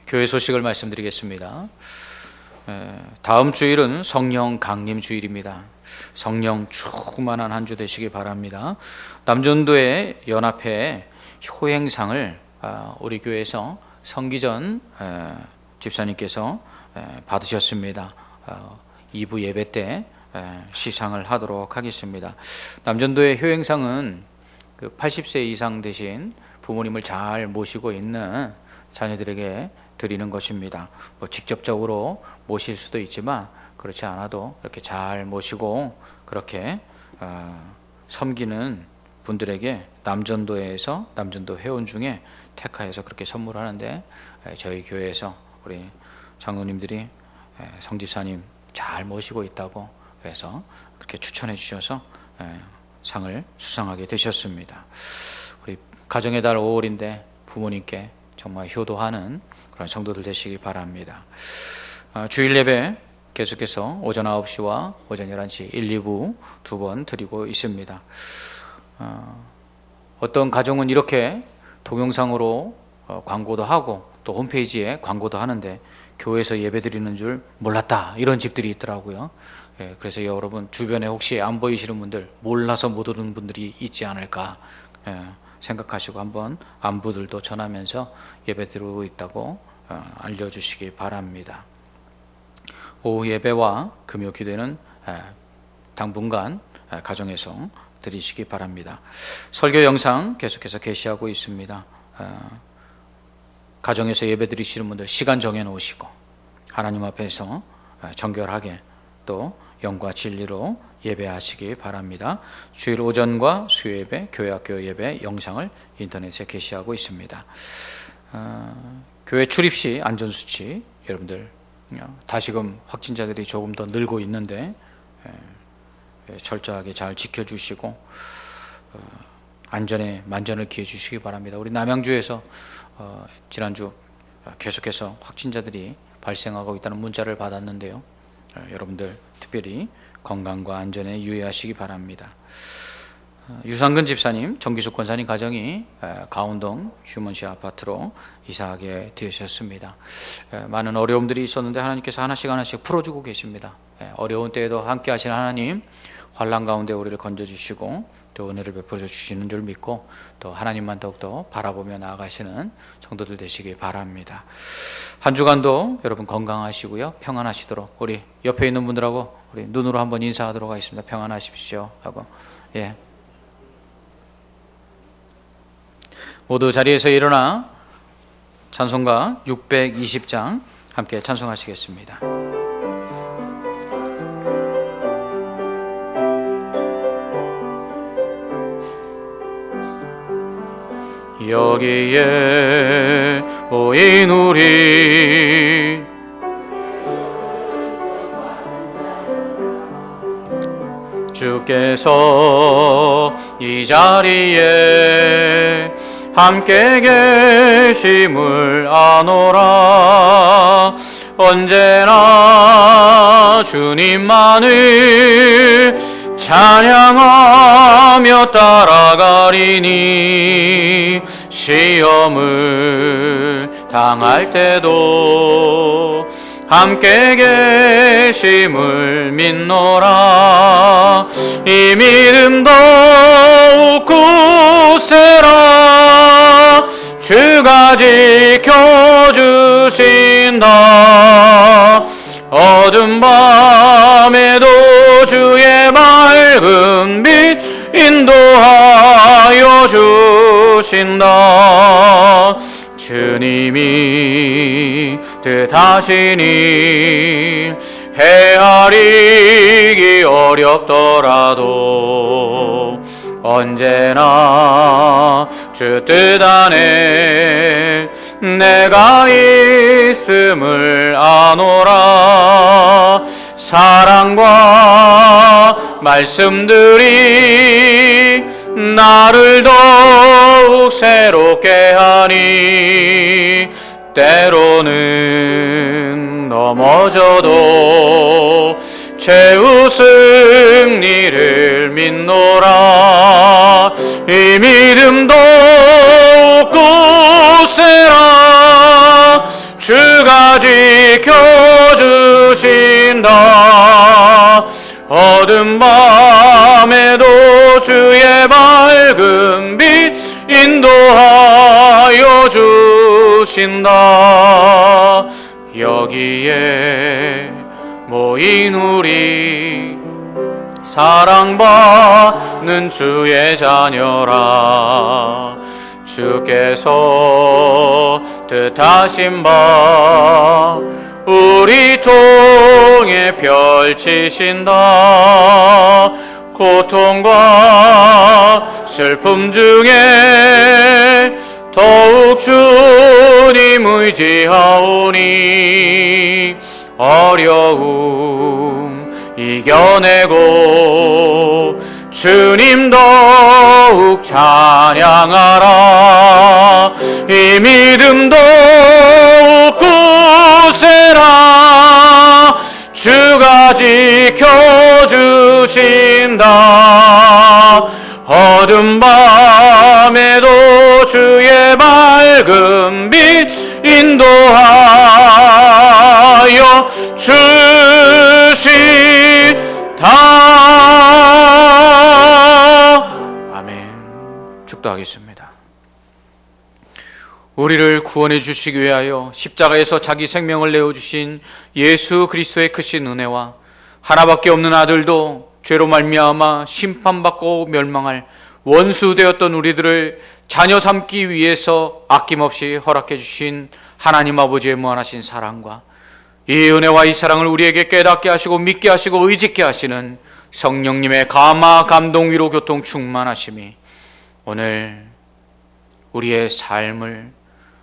교회 소식을 말씀드리겠습니다. 다음 주일은 성령 강림 주일입니다. 성령 충만한 한 주 되시기 바랍니다. 남전도의 연합회 효행상을 우리 교회에서 성기전 집사님께서 받으셨습니다. 2부 예배 때 시상을 하도록 하겠습니다. 남전도의 효행상은 80세 이상 되신 부모님을 잘 모시고 있는 자녀들에게 드리는 것입니다. 직접적으로 모실 수도 있지만 그렇지 않아도 이렇게 잘 모시고 그렇게 섬기는 분들에게 남전도에서 남전도 회원 중에 택하여서 그렇게 선물하는데 저희 교회에서 우리 장로님들이 성지사님 잘 모시고 있다고 그래서 그렇게 추천해 주셔서 상을 수상하게 되셨습니다. 우리 가정의 달 5월인데 부모님께 정말 효도하는 그런 성도들 되시기 바랍니다. 주일 예배 계속해서 오전 9시와 오전 11시 1, 2부 두 번 드리고 있습니다. 어떤 가정은 이렇게 동영상으로 광고도 하고 또 홈페이지에 광고도 하는데 교회에서 예배 드리는 줄 몰랐다, 이런 집들이 있더라고요. 그래서 여러분 주변에 혹시 안 보이시는 분들, 몰라서 못 오는 분들이 있지 않을까 생각하시고 한번 안부들도 전하면서 예배 드리고 있다고 알려주시기 바랍니다. 오후 예배와 금요 기도는 당분간 가정에서 드리시기 바랍니다. 설교 영상 계속해서 게시하고 있습니다. 가정에서 예배 드리시는 분들 시간 정해 놓으시고 하나님 앞에서 정결하게 또 영과 진리로 예배하시기 바랍니다. 주일 오전과 수요 예배, 교회 학교 예배 영상을 인터넷에 게시하고 있습니다. 교회 출입 시 안전수칙 여러분들 다시금 확진자들이 조금 더 늘고 있는데 철저하게 잘 지켜주시고 안전에 만전을 기해 주시기 바랍니다. 우리 남양주에서 지난주 계속해서 확진자들이 발생하고 있다는 문자를 받았는데요. 여러분들 특별히 건강과 안전에 유의하시기 바랍니다. 유상근 집사님, 정기숙 권사님 가정이 가운동 휴먼시 아파트로 이사하게 되셨습니다. 많은 어려움들이 있었는데 하나님께서 하나씩 풀어주고 계십니다. 어려운 때에도 함께 하시는 하나님, 환난 가운데 우리를 건져주시고 또 은혜를 베풀어 주시는 줄 믿고 또 하나님만 더욱더 바라보며 나아가시는 성도들 되시기 바랍니다. 한 주간도 여러분 건강하시고요, 평안하시도록 우리 옆에 있는 분들하고 우리 눈으로 한번 인사하도록 하겠습니다. 평안하십시오 하고, 모두 자리에서 일어나 찬송가 620장 함께 찬송하시겠습니다. 여기에 모인 우리 주께서 이 자리에 함께 계심을 아노라. 언제나 주님만을 찬양하며 따라가리니 시험을 당할 때도 함께 계심을 믿노라. 이 믿음 더욱 굳세라. 주가 지켜주신다. 어두운 밤에도 주의 맑은 빛 인도하여 주신다. 주님이 뜻하시니 헤아리기 어렵더라도 언제나 주 뜻 안에 내가 있음을 아노라. 사랑과 말씀들이 나를 더욱 새롭게 하니 때로는 넘어져도 최후 승리를 믿노라. 이 믿음 더욱 굳세라. 주가 지켜주신다. 어두운 밤에도 주의 밝은 빛 인도하여 주신다. 여기에 모인 우리 사랑받는 주의 자녀라. 주께서 뜻하신 바 우리 통해 펼치신다. 고통과 슬픔 중에 더욱 주님 의지하오니 어려움 이겨내고 주님 더욱 찬양하라. 이 믿음 더욱 굳세라. 주가 지켜주신다. 어두운 밤에도 주의 밝은 빛 인도하여 주신다. 아멘. 축도하겠습니다. 우리를 구원해 주시기 위하여 십자가에서 자기 생명을 내어주신 예수 그리스도의 크신 은혜와 하나밖에 없는 아들도 죄로 말미암아 심판받고 멸망할 원수 되었던 우리들을 자녀 삼기 위해서 아낌없이 허락해 주신 하나님 아버지의 무한하신 사랑과 이 은혜와 이 사랑을 우리에게 깨닫게 하시고 믿게 하시고 의지케 하시는 성령님의 감화 감동 위로 교통 충만하심이 오늘 우리의 삶을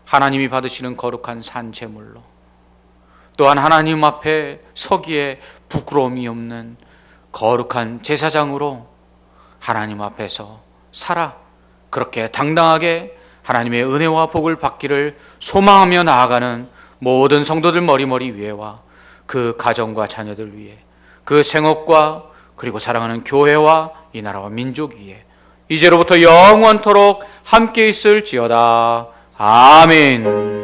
하나님이 받으시는 거룩한 산제물로 또한 하나님 앞에 서기에 부끄러움이 없는 거룩한 제사장으로 하나님 앞에서 살아 그렇게 당당하게 하나님의 은혜와 복을 받기를 소망하며 나아가는 모든 성도들 머리머리 위에와 그 가정과 자녀들 위에, 그 생업과 그리고 사랑하는 교회와 이 나라와 민족 위에 이제로부터 영원토록 함께 있을지어다. 아멘.